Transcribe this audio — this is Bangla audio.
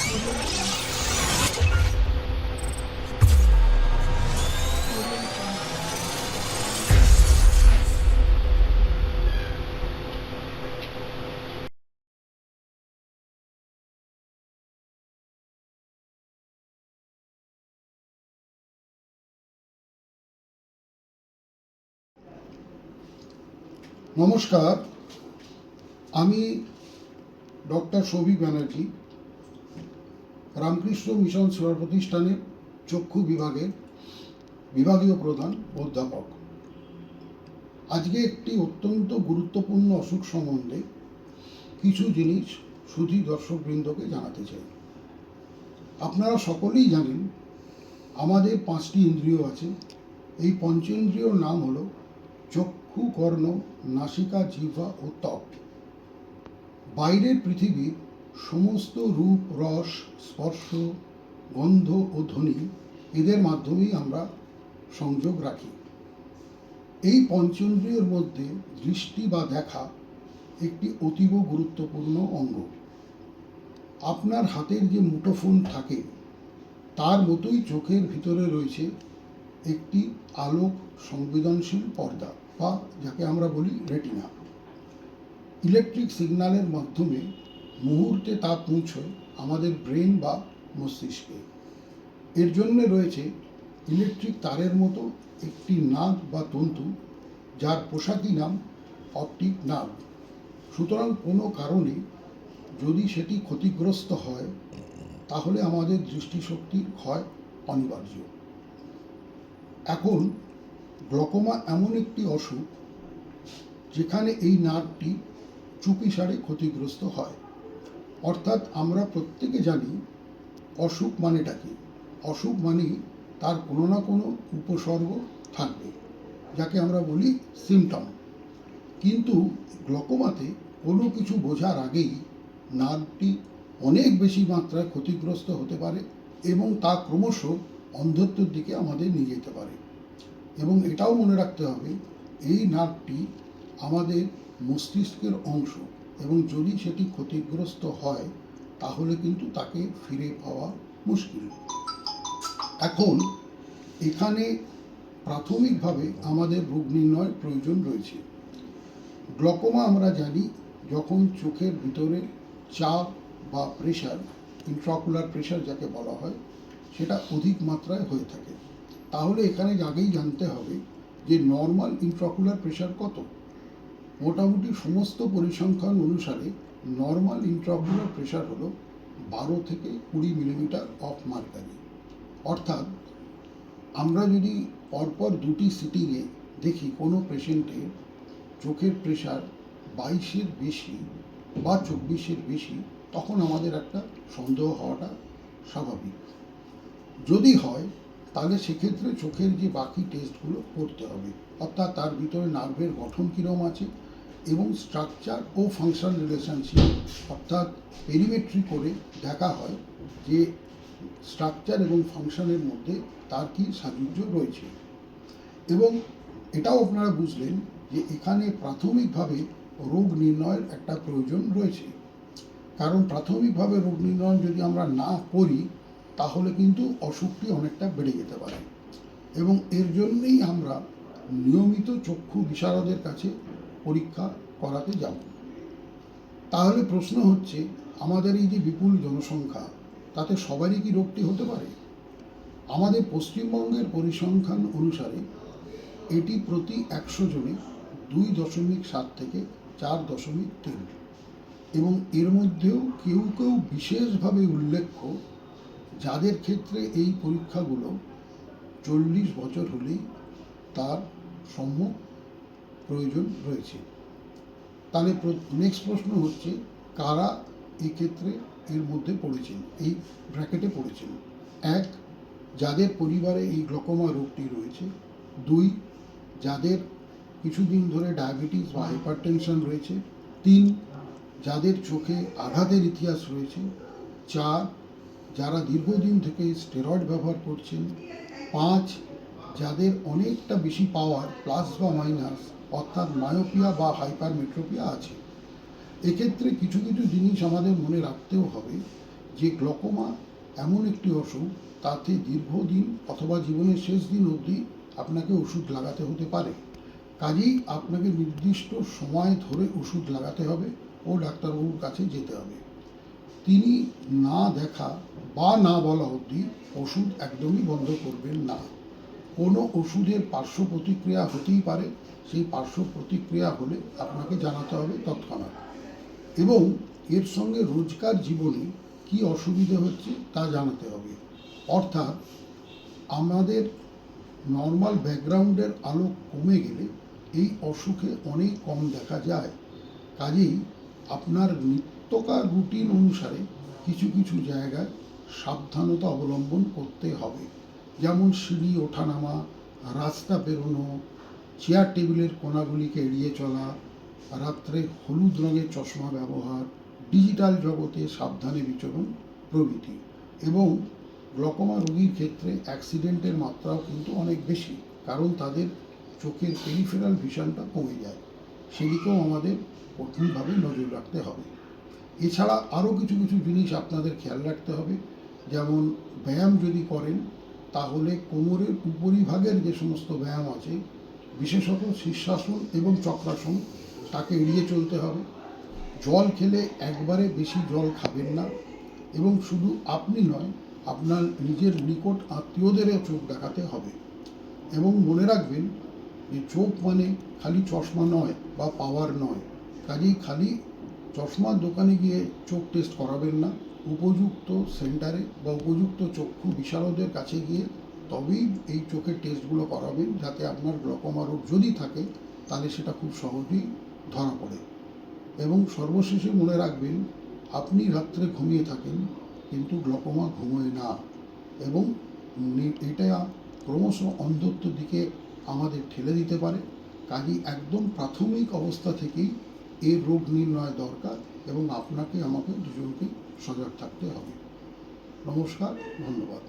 নমস্কার, আমি ডক্টর সৌভিক ব্যানার্জি, রামকৃষ্ণ মিশন সেবা প্রতিষ্ঠানের চক্ষু বিভাগের বিভাগীয় প্রধান অধ্যাপক। আজকে একটি অত্যন্ত গুরুত্বপূর্ণ অসুখ সম্বন্ধে কিছু জিনিস সুধী দর্শকবৃন্দকে জানাতে চাই। আপনারা সকলেই জানেন আমাদের 5টি ইন্দ্রিয় আছে। এই পঞ্চেন্দ্রিয়র নাম হলো চক্ষু, কর্ণ, নাসিকা, জিহ্বা ও ত্বক। বাইরের পৃথিবীর সমস্ত রূপ, রস, স্পর্শ, গন্ধ ও ধ্বনি এদের মাধ্যমেই আমরা সংযোগ রাখি। এই পঞ্চেন্দ্রিয়ের মধ্যে দৃষ্টি বা দেখা একটি অতীব গুরুত্বপূর্ণ অঙ্গ। আপনার হাতের যে মুঠোফোন থাকে তার মতোই চোখের ভিতরে রয়েছে একটি আলোক সংবেদনশীল পর্দা বা যাকে আমরা বলি রেটিনা। ইলেকট্রিক সিগন্যালের মাধ্যমে মুহূর্তে তা পৌঁছয় আমাদের ব্রেন বা মস্তিষ্কে। এর জন্য রয়েছে ইলেকট্রিক তারের মতো একটি নার্ভ বা তন্তু, যার পোশাকি নাম অপটিক নার্ভ। সুতরাং কোনো কারণে যদি সেটি ক্ষতিগ্রস্ত হয় তাহলে আমাদের দৃষ্টিশক্তির ক্ষয় অনিবার্য। এখন গ্লকোমা এমন একটি অসুখ যেখানে এই নার্ভটি চুপিসারে ক্ষতিগ্রস্ত হয়। অর্থাৎ আমরা প্রত্যেকে জানি অসুখ মানেটা কি। অসুখ মানেই তার কোনো না কোনো উপসর্গ থাকবে, যাকে আমরা বলি সিমটম। কিন্তু গ্লকোমাতে কোনো কিছু বোঝার আগেই নার্ভটি অনেক বেশি মাত্রায় ক্ষতিগ্রস্ত হতে পারে এবং তা ক্রমশ অন্ধত্বের দিকে আমাদের নিয়ে যেতে পারে। এবং এটাও মনে রাখতে হবে এই নার্ভটি আমাদের মস্তিষ্কের অংশ এবং যদি সেটি ক্ষতিগ্রস্ত হয় তাহলে কিন্তু তাকে ফিরে পাওয়া মুশকিল। এখন এখানে প্রাথমিকভাবে আমাদের রোগ নির্ণয়ের প্রয়োজন রয়েছে। গ্লকোমা আমরা জানি যখন চোখের ভিতরে চাপ বা প্রেশার, ইন্ট্রাঅকুলার প্রেশার যাকে বলা হয়, সেটা অধিক মাত্রায় হয়ে থাকে। তাহলে এখানে আগেই জানতে হবে যে নর্মাল ইন্ট্রাঅকুলার প্রেশার কত। মোটামুটি সমস্ত পরিসংখ্যান অনুসারে নর্মাল ইন্ট্রাঅকুলার প্রেশার হলো 12 থেকে 20 মিলিমিটার অফ মার্কারি। অর্থাৎ আমরা যদি পরপর 2টি সিটিংয়ে দেখি কোনো পেশেন্টের চোখের প্রেশার 22-এর বেশি বা 24-এর বেশি, তখন আমাদের একটা সন্দেহ হওয়াটা স্বাভাবিক। যদি হয় তাহলে সেক্ষেত্রে চোখের যে বাকি টেস্টগুলো করতে হবে, অর্থাৎ তার ভিতরে নার্ভের গঠন কীরকম আছে এবং স্ট্রাকচার ও ফাংশন রিলেশনশিপ, অর্থাৎ পেরিমেট্রি করে দেখা হয় যে স্ট্রাকচার এবং ফাংশনের মধ্যে তার কী সাযুজ্য রয়েছে। এবং এটাও আপনারা বুঝলেন যে এখানে প্রাথমিকভাবে রোগ নির্ণয়ের একটা প্রয়োজন রয়েছে। কারণ প্রাথমিকভাবে রোগ নির্ণয় যদি আমরা না করি তাহলে কিন্তু অসুখটি অনেকটা বেড়ে যেতে পারে। এবং এর জন্যেই আমরা নিয়মিত চক্ষু বিশারদের কাছে পরীক্ষা করাতে যাব। তাহলে প্রশ্ন হচ্ছে, আমাদের এই যে বিপুল জনসংখ্যা, তাতে সবারই কি রোগটি হতে পারে? আমাদের পশ্চিমবঙ্গের পরিসংখ্যান অনুসারে এটি প্রতি 100 জনে 2.7 থেকে 4.3। এবং এর মধ্যেও কেউ কেউ বিশেষভাবে উল্লেখ্য যাদের ক্ষেত্রে এই পরীক্ষাগুলো 40 বছর হলেই তার সম্যক প্রয়োজন রয়েছে। তাহলে নেক্সট প্রশ্ন হচ্ছে, কারা এক্ষেত্রে এর মধ্যে পড়েছেন, এই ব্র্যাকেটে পড়েছেন? 1, যাদের পরিবারে এই গ্লকোমা রোগটি রয়েছে। 2, যাদের কিছুদিন ধরে ডায়াবেটিস বা হাইপারটেনশন রয়েছে। 3, যাদের চোখে আঘাতের ইতিহাস রয়েছে। 4, যারা দীর্ঘদিন থেকে স্টেরয়েড ব্যবহার করছেন। 5, যাদের অনেকটা বেশি পাওয়ার প্লাস বা মাইনাস, অর্থাৎ মায়োপিয়া বা হাইপারমেট্রোপিয়া আছে। এক্ষেত্রে কিছু কিছু জিনিস আমাদের মনে রাখতেও হবে যে গ্লকোমা এমন একটি অসুখ, তাতে দীর্ঘদিন অথবা জীবনের শেষ দিন অবধি আপনাকে ওষুধ লাগাতে হতে পারে। কাজেই আপনাকে নির্দিষ্ট সময় ধরে ওষুধ লাগাতে হবে ও ডাক্তারবাবুর কাছে যেতে হবে। তিনি না দেখা বা না বলা অবধি ওষুধ একদমই বন্ধ করবেন না। কোনো ওষুধের পার্শ্ব প্রতিক্রিয়া হতেই পারে, সেই পার্শ্ব প্রতিক্রিয়া হলে আপনাকে জানাতে হবে তৎক্ষণাৎ। এবং এর সঙ্গে রোজকার জীবনে কি অসুবিধে হচ্ছে তা জানাতে হবে। অর্থাৎ আমাদের নর্মাল ব্যাকগ্রাউন্ডের আলো কমে গেলে এই অসুখে অনেক কম দেখা যায়। কাজেই আপনার নিত্যকার রুটিন অনুসারে কিছু কিছু জায়গায় সাবধানতা অবলম্বন করতে হবে। যেমন সিঁড়ি ওঠানামা, রাস্তা পেরোনো, চেয়ার টেবিলের কোণাগুলিকে এড়িয়ে চলা, রাত্রে হলুদ রঙের চশমা ব্যবহার, ডিজিটাল জগতে সাবধানে বিচরণ প্রভৃতি। এবং গ্লকোমা রোগীর ক্ষেত্রে অ্যাক্সিডেন্টের মাত্রাও কিন্তু অনেক বেশি, কারণ তাদের চোখের পেরিফেরাল ভিশনটা কমে যায়। সেদিকেও আমাদের কঠিনভাবে নজর রাখতে হবে। এছাড়া আরও কিছু কিছু জিনিস আপনাদের খেয়াল রাখতে হবে। যেমন ব্যায়াম যদি করেন, তাহলে কোমরের উপরিভাগের যে সমস্ত ব্যায়াম আছে, বিশেষত শীর্ষাসন এবং চক্রাসন, তাকে এড়িয়ে চলতে হবে। জল খেলে একবারে বেশি জল খাবেন না। এবং শুধু আপনি নয়, আপনার নিজের নিকট আত্মীয়দেরও চোখ দেখাতে হবে। এবং মনে রাখবেন যে চোখ মানে খালি চশমা নয় বা পাওয়ার নয়। কাজেই খালি চশমার দোকানে গিয়ে চোখ টেস্ট করাবেন না। উপযুক্ত সেন্টারে বা উপযুক্ত চক্ষু বিশারদের কাছে গিয়ে তবেই এই চোখের টেস্টগুলো করাবেন, যাতে আপনার গ্লকোমা রোগ যদি থাকে তাহলে সেটা খুব সহজেই ধরা পড়ে। এবং সর্বশেষে মনে রাখবেন, আপনি রাত্রে ঘুমিয়ে থাকেন কিন্তু গ্লকোমা ঘুমোয় না। এবং এটা ক্রমশ অন্ধত্বের দিকে আমাদের ঠেলে দিতে পারে। কাজেই একদম প্রাথমিক অবস্থা থেকেই এর রোগ নির্ণয় দরকার, এবং আপনাকে আমাকে দুজনকে সজাগ থাকতে হবে। নমস্কার, ধন্যবাদ।